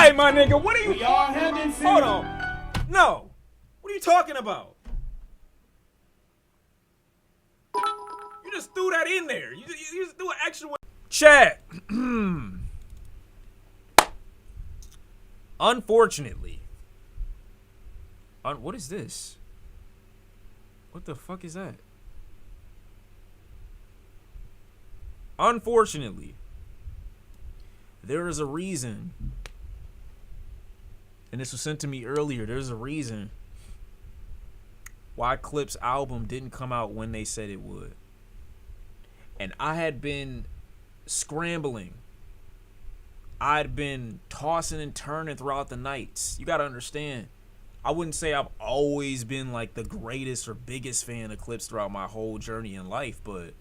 right, my nigga. What are you? We all have been seen. Hold on. No. What are you talking about? You just threw that in there. You just threw an extra one. Chat. Unfortunately. What is this? What the fuck is that? Unfortunately, there is a reason, and this was sent to me earlier, there's a reason why Clipse album didn't come out when they said it would. And I had been scrambling. I'd been tossing and turning throughout the nights. You gotta understand, I wouldn't say I've always been like the greatest or biggest fan of Clipse throughout my whole journey in life, but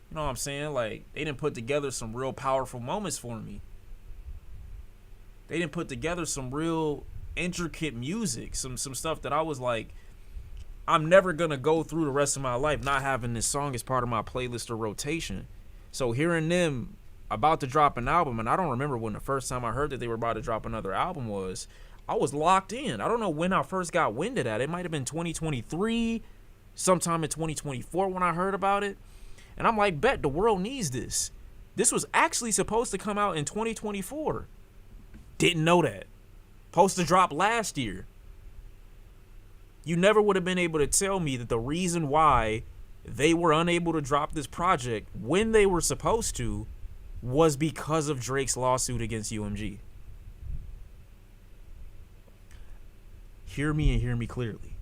you know what I'm saying? Like, they didn't put together some real powerful moments for me. They didn't put together some real intricate music, some stuff that I was like, I'm never gonna go through the rest of my life not having this song as part of my playlist or rotation. So hearing them about to drop an album, and I don't remember when the first time I heard that they were about to drop another album was, I was locked in. I don't know when I first got wind of that. It might have been 2023, sometime in 2024 when I heard about it. And I'm like, bet, the world needs this. This was actually supposed to come out in 2024. Didn't know that. Supposed to drop last year. You never would have been able to tell me that the reason why they were unable to drop this project when they were supposed to was because of Drake's lawsuit against UMG. Hear me and hear me clearly.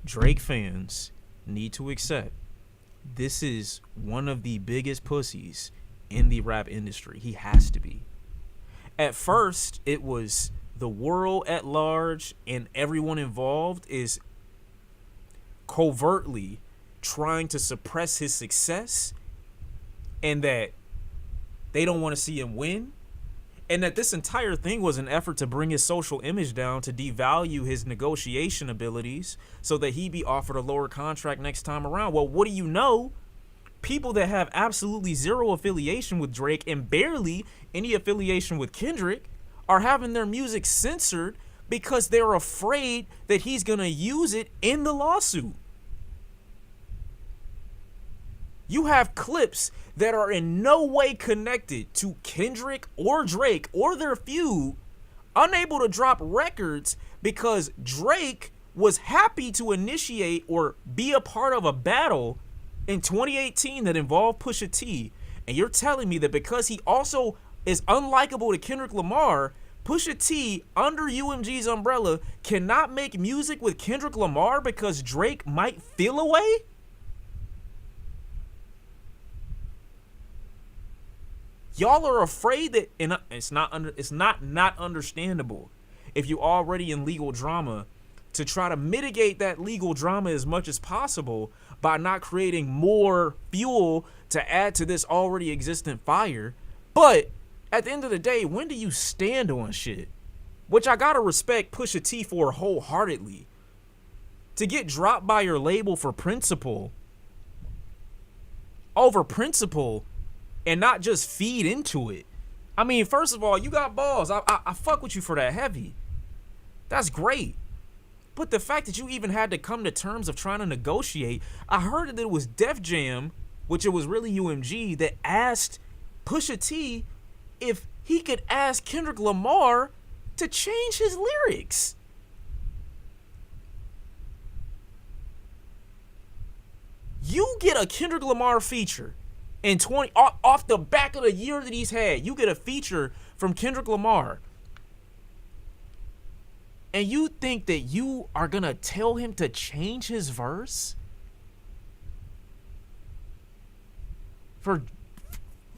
Drake fans need to accept this is one of the biggest pussies in the rap industry. He has to be. At first, it was the world at large and everyone involved is covertly trying to suppress his success, and that they don't want to see him win, and that this entire thing was an effort to bring his social image down, to devalue his negotiation abilities so that he be offered a lower contract next time around. Well, what do you know? People that have absolutely zero affiliation with Drake and barely any affiliation with Kendrick are having their music censored because they're afraid that he's going to use it in the lawsuit. You have clips that are in no way connected to Kendrick or Drake or their feud, unable to drop records because Drake was happy to initiate or be a part of a battle in 2018 that involved Pusha T. And you're telling me that because he also is unlikable to Kendrick Lamar, Pusha T, under UMG's umbrella, cannot make music with Kendrick Lamar because Drake might feel away? Y'all are afraid that, and it's not understandable if you're already in legal drama, to try to mitigate that legal drama as much as possible by not creating more fuel to add to this already existent fire. But at the end of the day, when do you stand on shit? Which I gotta respect Pusha T for wholeheartedly. To get dropped by your label for principle, over principle, and not just feed into it. I mean, first of all, you got balls. I fuck with you for that heavy. That's great. But the fact that you even had to come to terms of trying to negotiate, I heard that it was Def Jam, which it was really UMG, that asked Pusha T if he could ask Kendrick Lamar to change his lyrics. You get a Kendrick Lamar feature in 20 off the back of the year that he's had. You get a feature from Kendrick Lamar, and you think that you are gonna tell him to change his verse for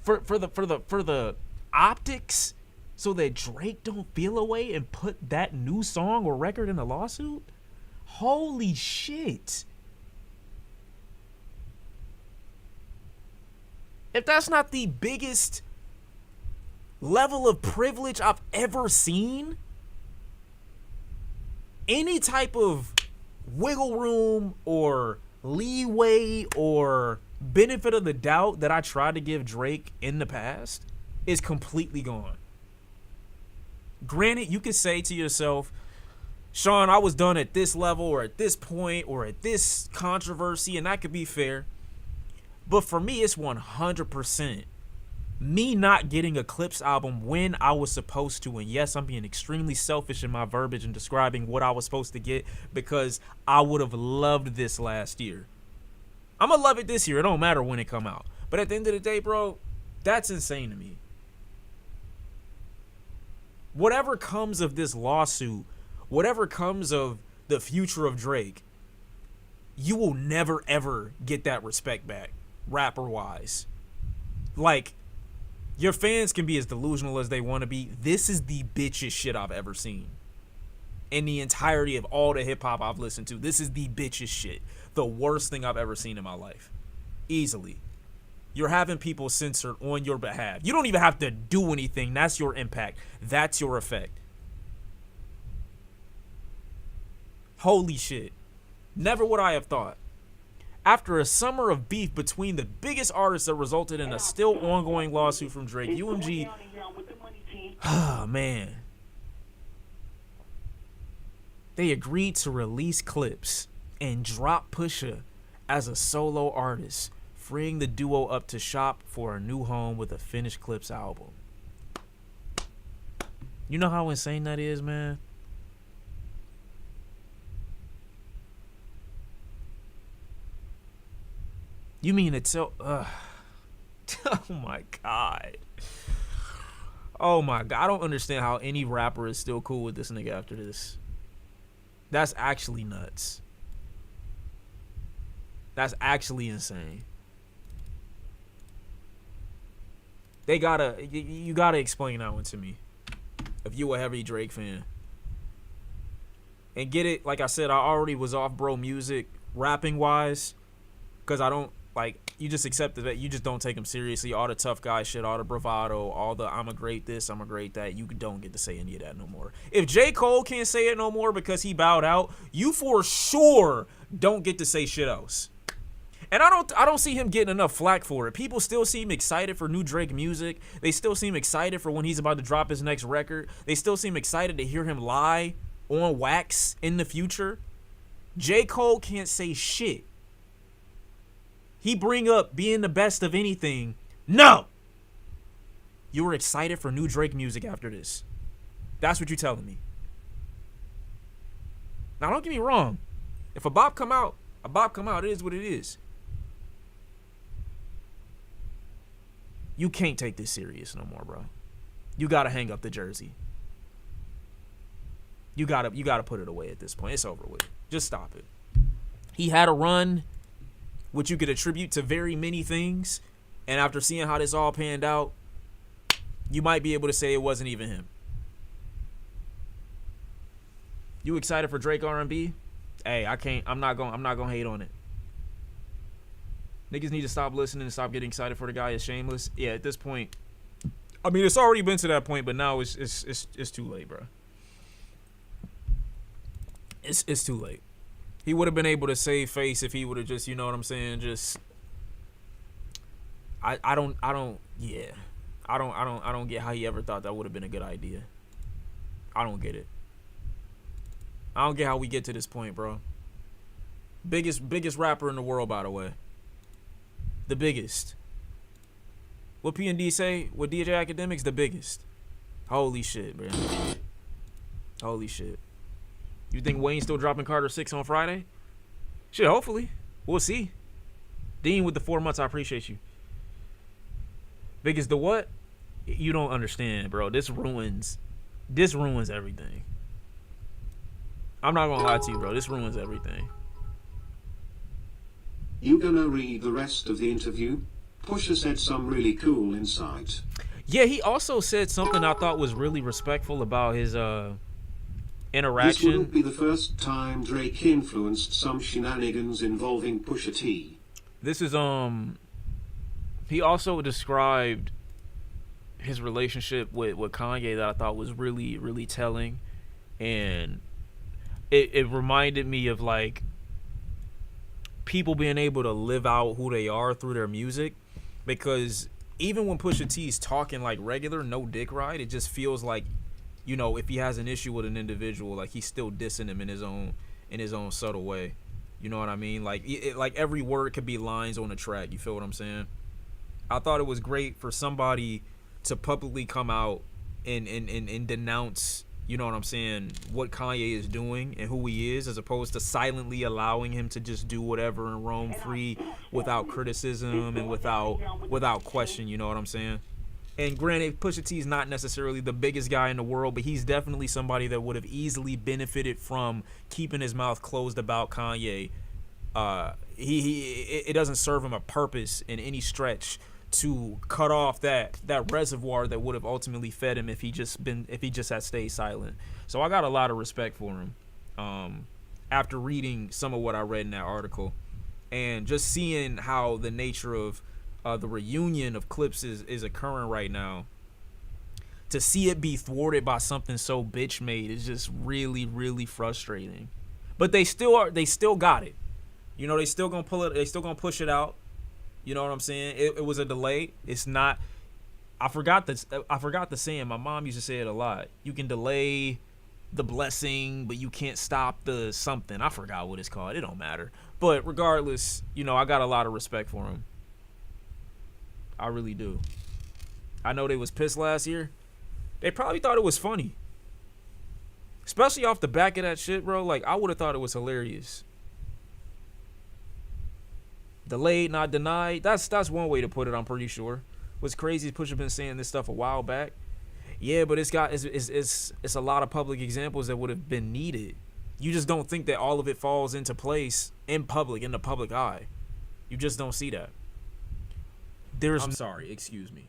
the optics, so that Drake don't feel away and put that new song or record in the lawsuit? Holy shit. If that's not the biggest level of privilege I've ever seen, any type of wiggle room or leeway or benefit of the doubt that I tried to give Drake in the past is completely gone. Granted, you could say to yourself, Sean, I was done at this level or at this point or at this controversy, and that could be fair. But for me, it's 100% me not getting a Clipse album when I was supposed to. And yes, I'm being extremely selfish in my verbiage and describing what I was supposed to get, because I would have loved this last year. I'm going to love it this year. It don't matter when it come out. But at the end of the day, bro, that's insane to me. Whatever comes of this lawsuit, whatever comes of the future of Drake, you will never, ever get that respect back, rapper-wise. Like, your fans can be as delusional as they want to be. This is the bitchest shit I've ever seen. In the entirety of all the hip-hop I've listened to, this is the bitchest shit. The worst thing I've ever seen in my life. Easily. You're having people censored on your behalf. You don't even have to do anything. That's your impact. That's your effect. Holy shit. Never would I have thought. After a summer of beef between the biggest artists that resulted in a still ongoing lawsuit from Drake, UMG... Ah, man. They agreed to release Clipse and drop Pusha as a solo artist, freeing the duo up to shop for a new home with a finished Clipse album. You know how insane that is, man? You mean it's so... oh my God. Oh my God. I don't understand how any rapper is still cool with this nigga after this. That's actually nuts. That's actually insane. You gotta explain that one to me, if you a heavy Drake fan. And get it, like I said, I already was off bro music, rapping wise, because I don't, like, you just accepted that. You just don't take him seriously. All the tough guy shit, all the bravado, all the I'm a great this, I'm a great that. You don't get to say any of that no more. If J. Cole can't say it no more because he bowed out, you for sure don't get to say shit else. And I don't see him getting enough flack for it. People still seem excited for new Drake music. They still seem excited for when he's about to drop his next record. They still seem excited to hear him lie on wax in the future. J. Cole can't say shit. He bring up being the best of anything. No! You were excited for new Drake music after this. That's what you're telling me. Now, don't get me wrong. If a bop come out, it is what it is. You can't take this serious no more, bro. You gotta hang up the jersey. You gotta put it away at this point. It's over with. Just stop it. He had a run, which you could attribute to very many things, and after seeing how this all panned out, you might be able to say it wasn't even him. You excited for Drake R&B? Hey, I'm not gonna hate on it. Niggas need to stop listening and stop getting excited for the guy. Is shameless. Yeah, at this point, I mean, it's already been to that point, but now it's too late, bro. It's too late. He would have been able to save face if he would have just, you know what I'm saying, just I don't get how he ever thought that would have been a good idea. I don't get it. I don't get how we get to this point, bro. Biggest rapper in the world, by the way. The biggest. What P&D say? What DJ Academics? The biggest. Holy shit, man. Holy shit. You think Wayne's still dropping Carter 6 on Friday? Shit, hopefully. We'll see. Dean with the 4 months, I appreciate you. Biggest the what? You don't understand, bro. This ruins everything. I'm not gonna lie to you, bro. This ruins everything. You gonna read the rest of the interview? Pusha said some really cool insight. Yeah, he also said something I thought was really respectful about his interaction. This wouldn't be the first time Drake influenced some shenanigans involving Pusha T. This is he also described his relationship with Kanye that I thought was really, really telling, and it reminded me of like people being able to live out who they are through their music, because even when Pusha T's talking like regular, no dick ride, it just feels like, you know, if he has an issue with an individual, like he's still dissing him in his own subtle way. You know what I mean? Like like every word could be lines on a track. You feel what I'm saying? I thought it was great for somebody to publicly come out and denounce, you know what I'm saying, what Kanye is doing and who he is, as opposed to silently allowing him to just do whatever and roam free without criticism and without question. You know what I'm saying? And granted, Pusha T is not necessarily the biggest guy in the world, but he's definitely somebody that would have easily benefited from keeping his mouth closed about Kanye. It doesn't serve him a purpose in any stretch to cut off that reservoir that would have ultimately fed him if he just had stayed silent. So I got a lot of respect for him after reading some of what I read in that article, and just seeing how the nature of the reunion of Clipse is occurring right now. To see it be thwarted by something so bitch made is just really, really frustrating. But they still got it. You know, they still gonna pull it. They still gonna push it out. You know what I'm saying? It was a delay. It's not. I forgot the saying. My mom used to say it a lot. You can delay the blessing, but you can't stop the something. I forgot what it's called. It don't matter. But regardless, you know, I got a lot of respect for him. I really do. I know they was pissed last year. They probably thought it was funny. Especially off the back of that shit, bro. Like, I would have thought it was hilarious. Delayed, not denied. That's one way to put it, I'm pretty sure. What's crazy is Pusha been saying this stuff a while back. Yeah, but it's a lot of public examples that would have been needed. You just don't think that all of it falls into place in public, in the public eye. You just don't see that. I'm sorry, excuse me.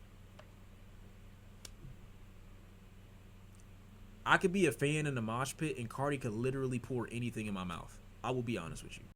I could be a fan in the mosh pit and Cardi could literally pour anything in my mouth. I will be honest with you.